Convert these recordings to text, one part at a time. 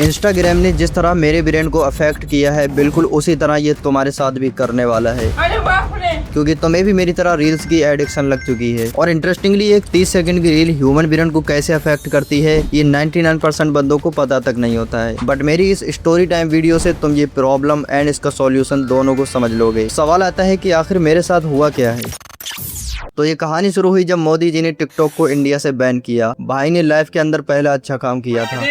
Instagram ने जिस तरह मेरे ब्रेन को अफेक्ट किया है, बिल्कुल उसी तरह ये तुम्हारे साथ भी करने वाला है, क्योंकि तुम्हें भी मेरी तरह रील्स की एडिक्शन लग चुकी है। और इंटरेस्टिंगली एक 30 सेकंड की रील ह्यूमन ब्रेन को कैसे अफेक्ट करती है ये 99% बंदों को पता तक नहीं होता है। बट मेरी इस स्टोरी टाइम वीडियो से तुम ये प्रॉब्लम एंड इसका सॉल्यूशन दोनों को समझ लोगे। सवाल आता है कि आखिर मेरे साथ हुआ क्या है। तो ये कहानी शुरू हुई जब मोदी जी ने टिकटॉक को इंडिया से बैन किया। भाई ने लाइफ के अंदर पहला अच्छा काम किया था।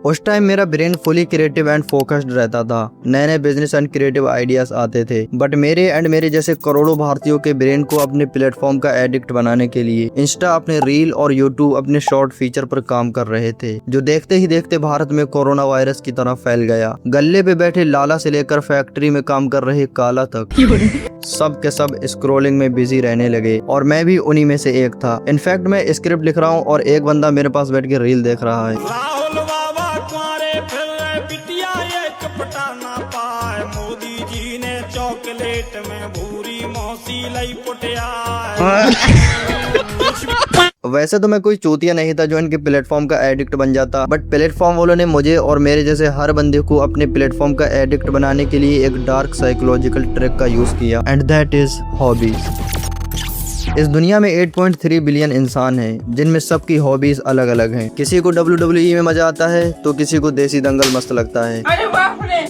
उस टाइम मेरा brain fully creative and focused रहता था। नए नए बिजनेस एंड क्रिएटिव आइडियाज आते थे। बट मेरे जैसे करोड़ों भारतीयों के ब्रेन को अपने प्लेटफॉर्म का एडिक्ट बनाने के लिए इंस्टा अपने रील और यूट्यूब अपने शॉर्ट फीचर पर काम कर रहे थे, जो देखते ही देखते भारत में कोरोना वायरस की तरह फैल गया। गल्ले पे बैठे लाला से लेकर फैक्ट्री में काम कर रहे काला तक सब के सब स्क्रोलिंग में बिजी रहने लगे, और मैं भी उन्हीं में से एक था। इनफैक्ट मैं स्क्रिप्ट लिख रहा हूँ और एक बंदा मेरे पास बैठ के रील देख रहा है। मोदी जी ने चॉकलेट में भूरी मौसी लाई पुटिया। वैसे तो मैं कोई चूतिया नहीं था जो इनके प्लेटफॉर्म का एडिक्ट बन जाता, बट प्लेटफॉर्म वालों ने मुझे और मेरे जैसे हर बंदे को अपने प्लेटफॉर्म का एडिक्ट बनाने के लिए एक डार्क साइकोलॉजिकल ट्रिक का यूज किया, एंड दैट इज हॉबीज। इस दुनिया में 8.3 बिलियन इंसान हैं, जिनमें सबकी हॉबीज अलग अलग हैं। किसी को WWE में मजा आता है तो किसी को देसी दंगल मस्त लगता है।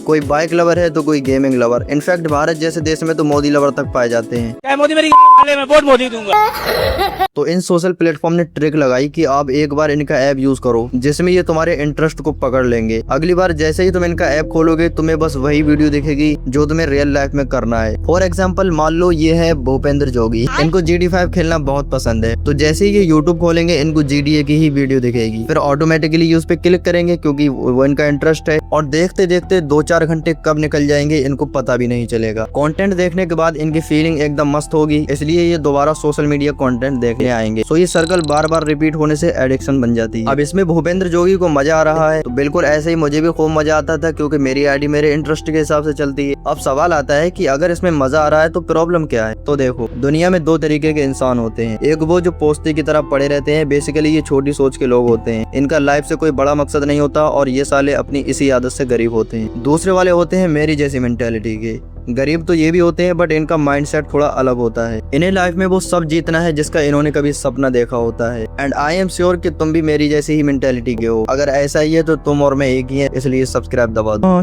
कोई बाइक लवर है तो कोई गेमिंग लवर। इनफैक्ट भारत जैसे देश में तो मोदी लवर तक पाए जाते हैं। मोदी मेरी वाले में वोट मोदी दूंगा। तो इन सोशल प्लेटफॉर्म ने ट्रिक लगाई कि आप एक बार इनका ऐप यूज करो, जिसमें ये तुम्हारे इंटरेस्ट को पकड़ लेंगे। अगली बार जैसे ही तुम इनका ऐप खोलोगे, तुम्हें बस वही वीडियो दिखेगी जो तुम्हें रियल लाइफ में करना है। फॉर एग्जाम्पल, मान लो ये है भूपेंद्र जोगी, इनको GT5 खेलना बहुत पसंद है, तो जैसे ही ये यूट्यूब खोलेंगे इनको GTA की ही वीडियो दिखेगी। फिर ऑटोमेटिकली उस पे क्लिक करेंगे क्योंकि वो इनका इंटरेस्ट है, और देखते देखते 2-4 घंटे कब निकल जाएंगे इनको पता भी नहीं चलेगा। कंटेंट देखने के बाद इनकी फीलिंग एकदम मस्त होगी, इसलिए ये दोबारा सोशल मीडिया कंटेंट देखने आएंगे। तो ये सर्कल बार बार रिपीट होने से एडिक्शन बन जाती है। अब इसमें भूपेंद्र जोगी को मजा आ रहा है, तो बिल्कुल ऐसे ही मुझे भी खूब मजा आता था, क्योंकि मेरी आईडी मेरे इंटरेस्ट के हिसाब से चलती है। अब सवाल आता है कि अगर इसमें मजा आ रहा है तो प्रॉब्लम क्या है। तो देखो, दुनिया में 2 तरीके के इंसान होते हैं। एक वो जो पोस्ती की तरह पड़े रहते हैं, बेसिकली ये छोटी सोच के लोग होते हैं। इनका लाइफ से कोई बड़ा मकसद नहीं होता और ये साले अपनी इसी आदत से गरीब होते हैं। दूसरे वाले होते हैं मेरी जैसी मेंटेलिटी के। गरीब तो ये भी होते हैं, बट इनका माइंडसेट थोड़ा अलग होता है। इन्हें लाइफ में वो सब जीतना है जिसका इन्होंने कभी सपना देखा होता है। एंड आई एम श्योर कि तुम भी मेरी जैसी ही मेंटेलिटी के हो। अगर ऐसा ही है तो तुम और मैं एक ही है, इसलिए सब्सक्राइब दबा दो।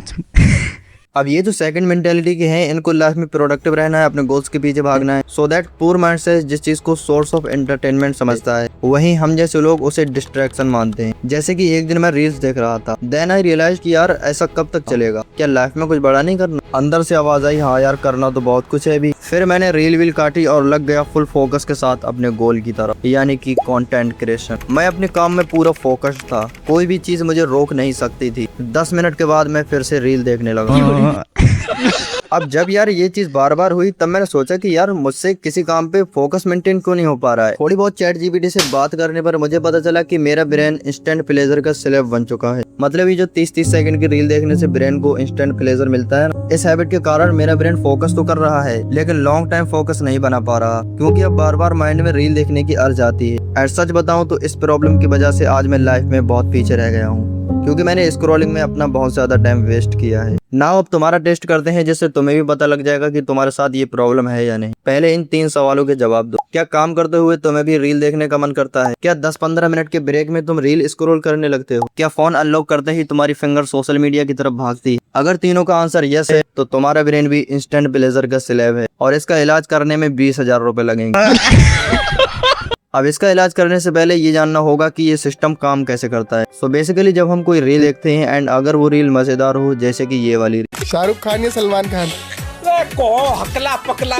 अब ये जो सेकंड मेंटेलिटी के हैं, इनको लाइफ में प्रोडक्टिव रहना है, अपने गोल्स के पीछे भागना है। सो दैट पूर माइंड से जिस चीज को सोर्स ऑफ एंटरटेनमेंट समझता है, वहीं हम जैसे लोग उसे डिस्ट्रैक्शन मानते हैं। जैसे कि एक दिन मैं रील्स देख रहा था, देन आई रियलाइज कि यार ऐसा कब तक चलेगा, क्या लाइफ में कुछ बड़ा नहीं करना। अंदर से आवाज आई, हाँ यार करना तो बहुत कुछ है अभी। फिर मैंने रील काटी और लग गया फुल फोकस के साथ अपने गोल की तरफ, यानी कि कंटेंट क्रिएशन। मैं अपने काम में पूरा फोकस्ड था, कोई भी चीज मुझे रोक नहीं सकती थी। 10 मिनट के बाद मैं फिर से रील देखने लगा। अब जब यार ये चीज बार बार हुई, तब मैंने सोचा कि यार मुझसे किसी काम पे फोकस मेंटेन क्यों नहीं हो पा रहा है। थोड़ी बहुत चैट GPT से बात करने पर मुझे पता चला कि मेरा ब्रेन इंस्टेंट प्लेजर का स्लेव बन चुका है। मतलब ये जो 30-30 सेकंड की रील देखने से ब्रेन को इंस्टेंट प्लेजर मिलता है, इस हैबिट के कारण मेरा ब्रेन फोकस तो कर रहा है, लेकिन लॉन्ग टाइम फोकस नहीं बना पा रहा, क्योंकि अब बार बार माइंड में रील देखने की अर्ज आती है। एंड सच बताऊं तो इस प्रॉब्लम की वजह से आज मैं लाइफ में बहुत पीछे रह गया हूँ, क्योंकि मैंने स्क्रॉलिंग में अपना बहुत ज्यादा टाइम वेस्ट किया है। नाउ अब तुम्हारा टेस्ट करते हैं, जिससे तुम्हें भी पता लग जाएगा कि तुम्हारे साथ ये प्रॉब्लम है या नहीं। पहले इन 3 सवालों के जवाब दो। क्या काम करते हुए तुम्हें भी रील देखने का मन करता है? क्या 10-15 मिनट के ब्रेक में तुम रील स्क्रॉल करने लगते हो? क्या फोन अनलॉक करते ही तुम्हारी फिंगर सोशल मीडिया की तरफ भागती है? अगर तीनों का आंसर यस है, तो तुम्हारा ब्रेन भी इंस्टेंट प्लेजर का स्लेव है, और इसका इलाज करने में 20,000 रुपए लगेंगे। अब इसका इलाज करने से पहले ये जानना होगा कि ये सिस्टम काम कैसे करता है। सो बेसिकली जब हम कोई रील देखते हैं, एंड अगर वो रील मजेदार हो, जैसे कि ये वाली रील, शाहरुख खान या सलमान खान, हकला पकला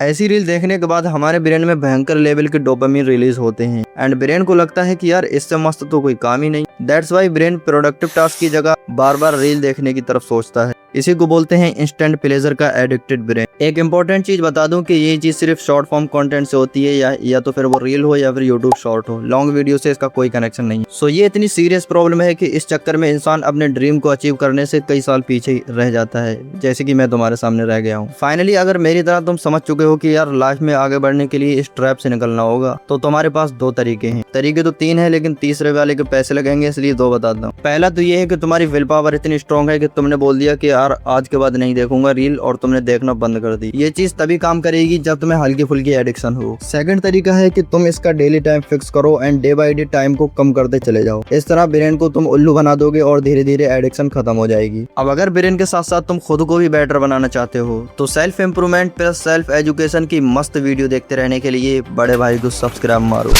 ऐसी रील देखने के बाद हमारे ब्रेन में भयंकर लेवल के डोपामिन रिलीज होते हैं, एंड ब्रेन को लगता है कि यार इससे मस्त तो कोई काम ही नहीं। That's why brain productive task की जगह बार बार रील देखने की तरफ सोचता है। इसी को बोलते हैं इंस्टेंट प्लेजर का एडिक्टेड ब्रेन। एक इंपॉर्टेंट चीज बता दूं कि ये चीज सिर्फ शॉर्ट फॉर्म कंटेंट से होती है, या तो फिर वो रील हो या फिर यूट्यूब शॉर्ट हो। लॉन्ग वीडियो से इसका कोई कनेक्शन नहीं। सो ये इतनी सीरियस प्रॉब्लम है कि इस चक्कर में इंसान अपने ड्रीम को अचीव करने से कई साल पीछे रह जाता है, जैसे कि मैं तुम्हारे सामने रह गया हूँ। फाइनली अगर मेरी तरह तुम समझ चुके हो कि यार लाइफ में आगे बढ़ने के लिए इस ट्रैप से निकलना होगा, तो तुम्हारे पास दो तरीके हैं। तरीके तो तीन है, लेकिन तीसरे वाले के पैसे लगेंगे, इसलिए दो बताता हूँ। पहला तो ये है कि तुम्हारी विल पावर इतनी स्ट्रांग है कि तुमने बोल दिया कि यार आज के बाद नहीं देखूंगा रील, और तुमने देखना बंद कर दी। ये चीज तभी काम करेगी जब तुम्हें हल्की फुल्की एडिक्शन हो। सेकंड तरीका है कि तुम इसका डेली टाइम फिक्स करो and day by day time को कम करते चले जाओ। इस तरह ब्रेन को तुम उल्लू बना दोगे और धीरे धीरे एडिक्शन खत्म हो जाएगी। अब अगर ब्रेन के साथ साथ तुम खुद को भी बेटर बनाना चाहते हो तो self improvement plus self education की मस्त वीडियो देखते रहने के लिए बड़े भाई को सब्सक्राइब मारो।